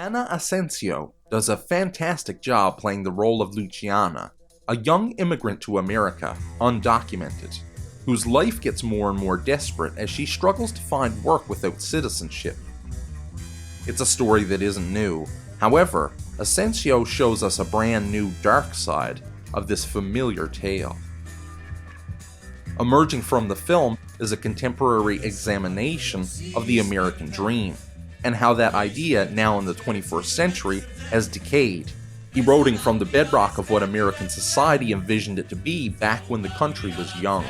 Asensio does a fantastic job playing the role of Luciana, a young immigrant to America, undocumented, whose life gets more and more desperate as she struggles to find work without citizenship. It's a story that isn't new. However, Asensio shows us a brand new dark side of this familiar tale. Emerging from the film is a contemporary examination of the American dream, and how that idea, now in the 21st century, has decayed, eroding from the bedrock of what American society envisioned it to be back when the country was young,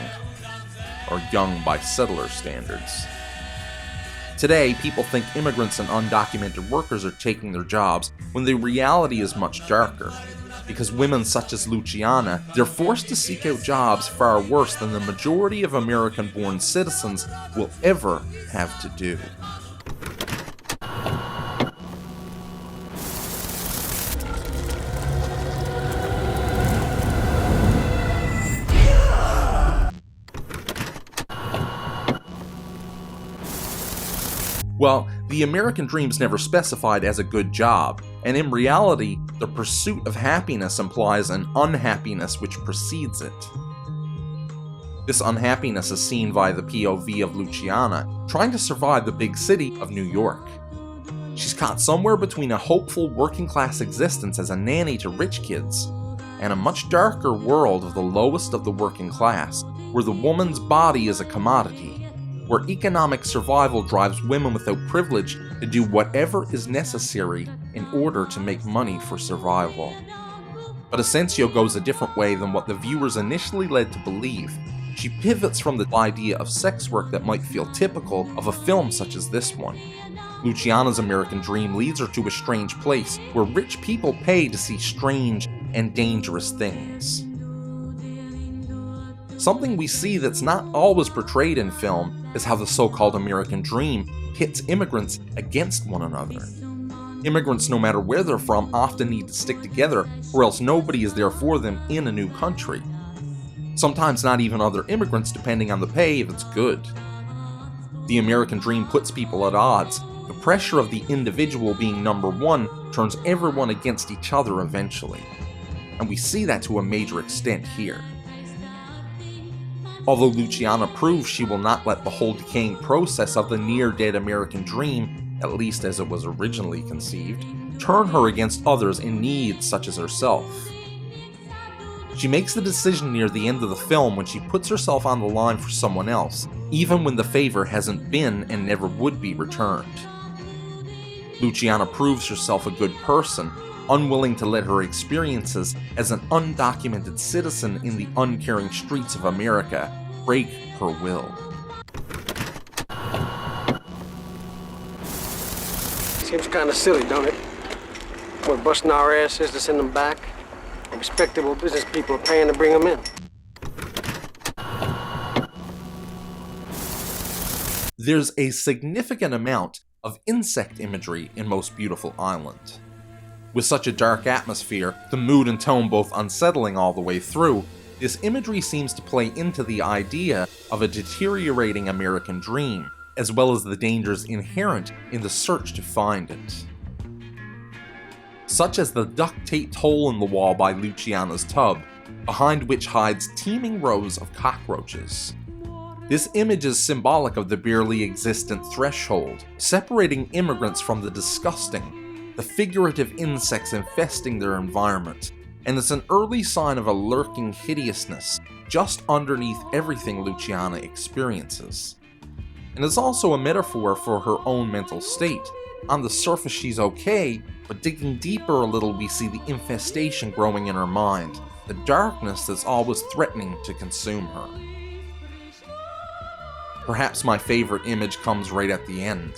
or young by settler standards. Today, people think immigrants and undocumented workers are taking their jobs, when the reality is much darker. Because women such as Luciana, they're forced to seek out jobs far worse than the majority of American-born citizens will ever have to do. Well, the American dream's never specified as a good job, and in reality, the pursuit of happiness implies an unhappiness which precedes it. This unhappiness is seen via the POV of Luciana trying to survive the big city of New York. She's caught somewhere between a hopeful working-class existence as a nanny to rich kids, and a much darker world of the lowest of the working class, where the woman's body is a commodity, where economic survival drives women without privilege to do whatever is necessary in order to make money for survival. But Asensio goes a different way than what the viewers initially led to believe. She pivots from the idea of sex work that might feel typical of a film such as this one. Luciana's American dream leads her to a strange place where rich people pay to see strange and dangerous things. Something we see that's not always portrayed in film is how the so-called American dream pits immigrants against one another. Immigrants, no matter where they're from, often need to stick together, or else nobody is there for them in a new country. Sometimes not even other immigrants, depending on the pay if it's good. The American dream puts people at odds. The pressure of the individual being number one turns everyone against each other eventually. And we see that to a major extent here. Although Luciana proves she will not let the whole decaying process of the near-dead American dream, at least as it was originally conceived, turn her against others in need such as herself. She makes the decision near the end of the film when she puts herself on the line for someone else, even when the favor hasn't been and never would be returned. Luciana proves herself a good person, unwilling to let her experiences as an undocumented citizen in the uncaring streets of America break her will. Seems kind of silly, don't it? We're busting our asses to send them back, and respectable business people are paying to bring them in. There's a significant amount of insect imagery in Most Beautiful Island. With such a dark atmosphere, the mood and tone both unsettling all the way through, this imagery seems to play into the idea of a deteriorating American dream, as well as the dangers inherent in the search to find it. Such as the duct-taped hole in the wall by Luciana's tub, behind which hides teeming rows of cockroaches. This image is symbolic of the barely existent threshold, separating immigrants from the disgusting, the figurative insects infesting their environment, and it's an early sign of a lurking hideousness just underneath everything Luciana experiences. And it's also a metaphor for her own mental state. On the surface she's okay, but digging deeper a little we see the infestation growing in her mind, the darkness that's always threatening to consume her. Perhaps my favorite image comes right at the end.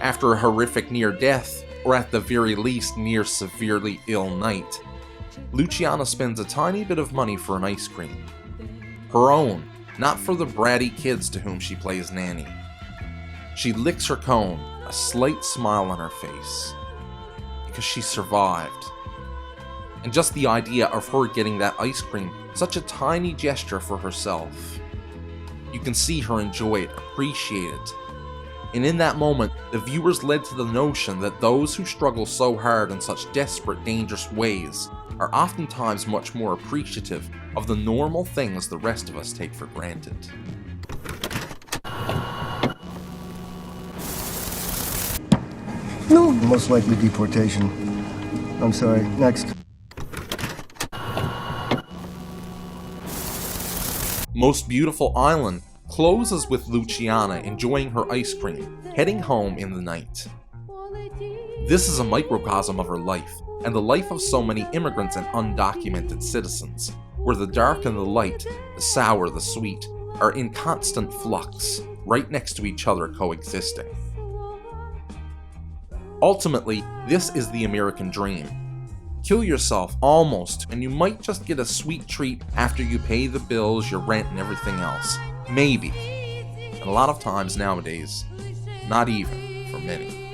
After a horrific near-death, or at the very least near severely ill night, Luciana spends a tiny bit of money for an ice cream. Her own, not for the bratty kids to whom she plays nanny. She licks her cone, a slight smile on her face, because she survived. And just the idea of her getting that ice cream, such a tiny gesture for herself. You can see her enjoy it, appreciate it. And in that moment, the viewers led to the notion that those who struggle so hard in such desperate, dangerous ways are oftentimes much more appreciative of the normal things the rest of us take for granted. No. Most likely deportation. I'm sorry. Next. Most Beautiful Island closes with Luciana enjoying her ice cream, heading home in the night. This is a microcosm of her life, and the life of so many immigrants and undocumented citizens, where the dark and the light, the sour, the sweet, are in constant flux, right next to each other coexisting. Ultimately, this is the American dream. Kill yourself almost, and you might just get a sweet treat after you pay the bills, your rent, and everything else. Maybe. And a lot of times nowadays, not even for many.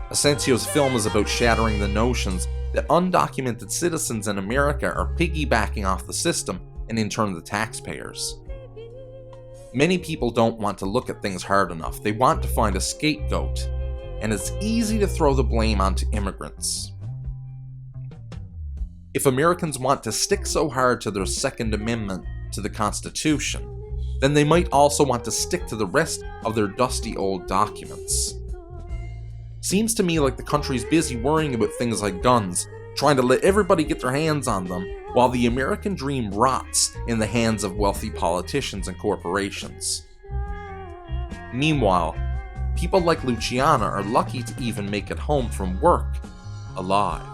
Asensio's film is about shattering the notions that undocumented citizens in America are piggybacking off the system and in turn the taxpayers. Many people don't want to look at things hard enough. They want to find a scapegoat, and it's easy to throw the blame onto immigrants. If Americans want to stick so hard to their Second Amendment to the Constitution, then they might also want to stick to the rest of their dusty old documents. Seems to me like the country's busy worrying about things like guns, trying to let everybody get their hands on them, while the American dream rots in the hands of wealthy politicians and corporations. Meanwhile, people like Luciana are lucky to even make it home from work alive.